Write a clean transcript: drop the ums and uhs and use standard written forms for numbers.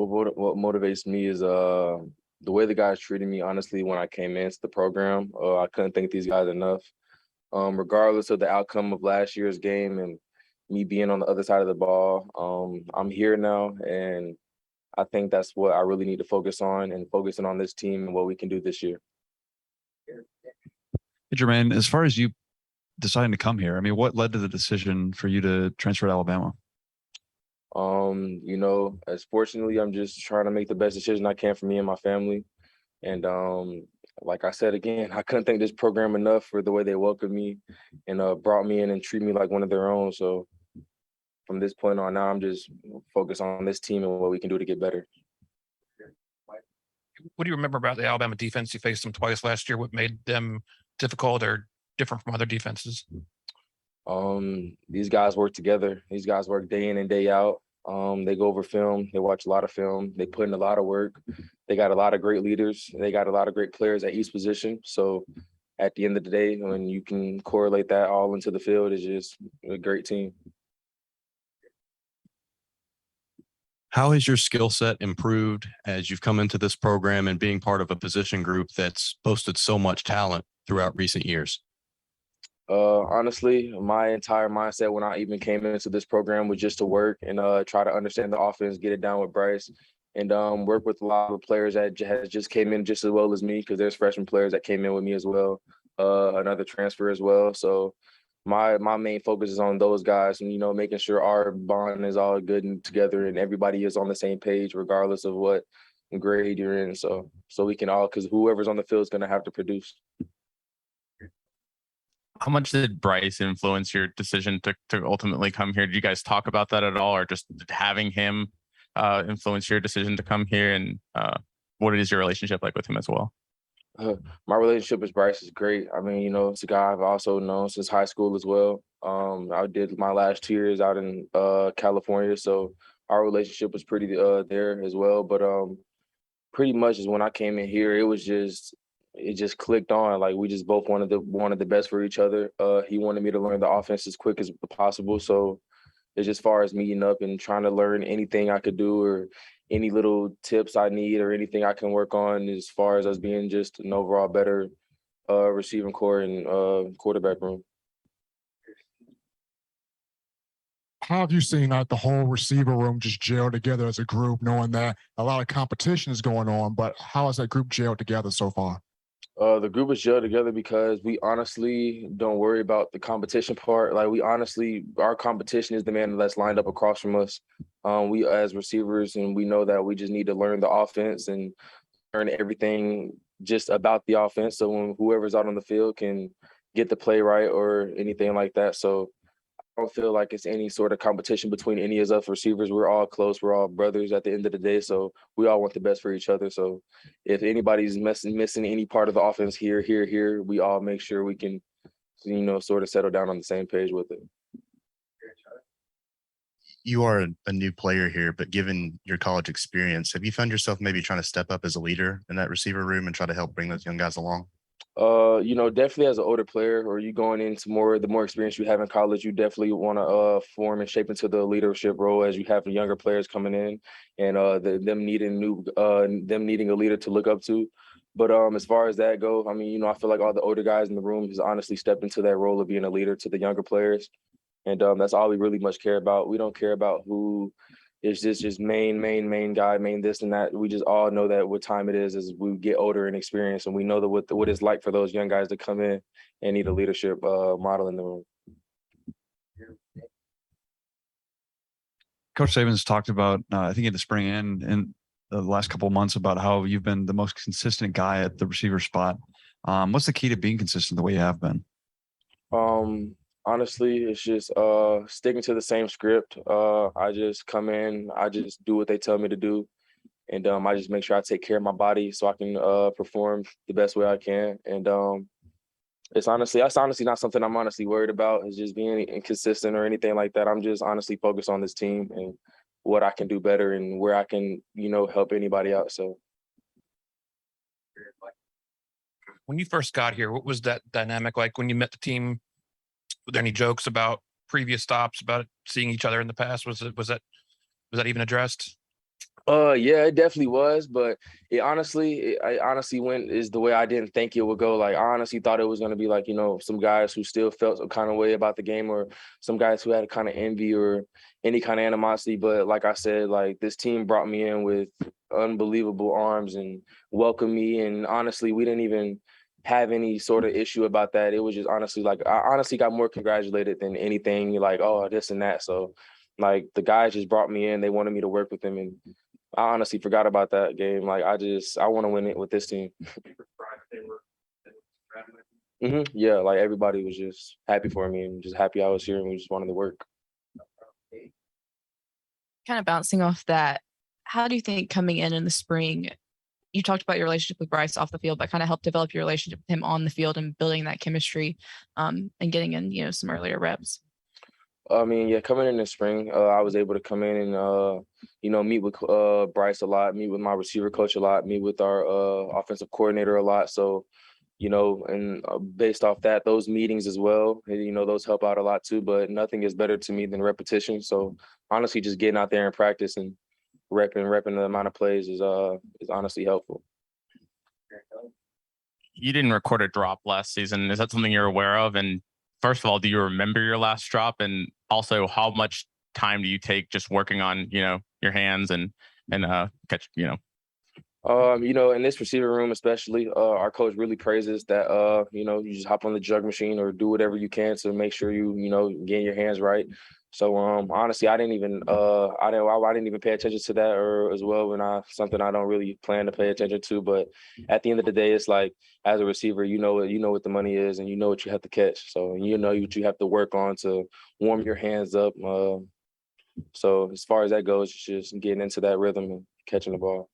what motivates me is the way the guys treated me. Honestly, when I came into the program, I couldn't thank these guys enough. Regardless of the outcome of last year's game and me being on the other side of the ball, I'm here now, and I think that's what I really need to focus on and focusing on this team and what we can do this year. Hey, Jermaine, as far as you deciding to come here, I mean, what led to the decision for you to transfer to Alabama? As fortunately, I'm just trying to make the best decision I can for me and my family. And like I said again, I couldn't thank this program enough for the way they welcomed me and brought me in and treat me like one of their own. So from this point on now, I'm just focused on this team and what we can do to get better. What do you remember about the Alabama defense? You faced them twice last year. What made them difficult or different from other defenses? These guys work together. These guys work day in and day out. They go over film. They watch a lot of film. They put in a lot of work. They got a lot of great leaders. They got a lot of great players at each position. So at the end of the day, when you can correlate that all into the field, it's just a great team. How has your skill set improved as you've come into this program and being part of a position group that's boasted so much talent throughout recent years? Honestly, my entire mindset when I even came into this program was just to work and try to understand the offense, get it down with Bryce, and work with a lot of players that has just came in just as well as me, because there's freshman players that came in with me as well, another transfer as well. So my main focus is on those guys and, making sure our bond is all good and together and everybody is on the same page regardless of what grade you're in. So we can all, because whoever's on the field is going to have to produce. How much did Bryce influence your decision to ultimately come here? Did you guys talk about that at all, or just having him influence your decision to come here? And what is your relationship like with him as well? My relationship with Bryce is great. I mean, it's a guy I've also known since high school as well. I did my last 2 years out in California, so our relationship was pretty there as well. But pretty much is when I came in here, it just clicked on. Like, we just both wanted the best for each other. He wanted me to learn the offense as quick as possible. So it's just far as meeting up and trying to learn anything I could do or any little tips I need or anything I can work on as far as us being just an overall better receiving core and quarterback room. How have you seen the whole receiver room just gel together as a group, knowing that a lot of competition is going on, but how has that group gelled together so far? The group is gelled together because we honestly don't worry about the competition part. Like, our competition is the man that's lined up across from us. We as receivers, and we know that we just need to learn the offense and learn everything just about the offense. So when whoever's out on the field can get the play right or anything like that. So I don't feel like it's any sort of competition between any of us receivers. We're all close. We're all brothers at the end of the day. So we all want the best for each other. So if anybody's missing any part of the offense here, we all make sure we can, sort of settle down on the same page with it. You are a new player here, but given your college experience, have you found yourself maybe trying to step up as a leader in that receiver room and try to help bring those young guys along? Definitely as an older player, or you going into the more experience you have in college, you definitely want to form and shape into the leadership role as you have the younger players coming in and them needing a leader to look up to. But as far as that go, I mean, I feel like all the older guys in the room has honestly stepped into that role of being a leader to the younger players. And that's all we really much care about. We don't care about who is just main guy, main this and that. We just all know that what time it is as we get older and experience, and we know that what it's like for those young guys to come in and need a leadership model in the room. Coach Saban's talked about, I think in the spring and in the last couple of months, about how you've been the most consistent guy at the receiver spot. What's the key to being consistent the way you have been? Honestly, it's just sticking to the same script. I just come in, I just do what they tell me to do, and I just make sure I take care of my body so I can perform the best way I can. And that's honestly not something I'm honestly worried about. It's just being inconsistent or anything like that. I'm just honestly focused on this team and what I can do better and where I can, help anybody out. So. When you first got here, what was that dynamic like when you met the team? Were there any jokes about previous stops, about seeing each other in the past? Was that even addressed? Yeah, it definitely was, but I honestly went is the way I didn't think it would go. Like I honestly thought it was gonna be like, some guys who still felt some kind of way about the game, or some guys who had a kind of envy or any kind of animosity. But like I said, like this team brought me in with unbelievable arms and welcomed me. And honestly, we didn't even have any sort of issue about that. It was just honestly like I honestly got more congratulated than anything like, oh, this and that. So like the guys just brought me in, they wanted me to work with them, and I honestly forgot about that game. Like I want to win it with this team. Yeah, like everybody was just happy for me and just happy I was here, and we just wanted to work. Kind of bouncing off that, how do you think coming in the spring, you talked about your relationship with Bryce off the field, but kind of helped develop your relationship with him on the field and building that chemistry, and getting in, some earlier reps? I mean, yeah, coming in the spring, I was able to come in and meet with Bryce a lot, meet with my receiver coach a lot, meet with our offensive coordinator a lot. So, and based off that, those meetings as well, those help out a lot too. But nothing is better to me than repetition. So honestly, just getting out there and practice and repping the amount of plays is honestly helpful. You didn't record a drop last season. Is that something you're aware of? And first of all, do you remember your last drop? And also, how much time do you take just working on, your hands and catch, in this receiver room, especially, our coach really praises that, you just hop on the jug machine or do whatever you can to make sure you get your hands right. So, honestly, I didn't even pay attention to that or as well something I don't really plan to pay attention to. But at the end of the day, it's like as a receiver, you know what the money is and you know what you have to catch. So you know what you have to work on to warm your hands up. So as far as that goes, it's just getting into that rhythm and catching the ball.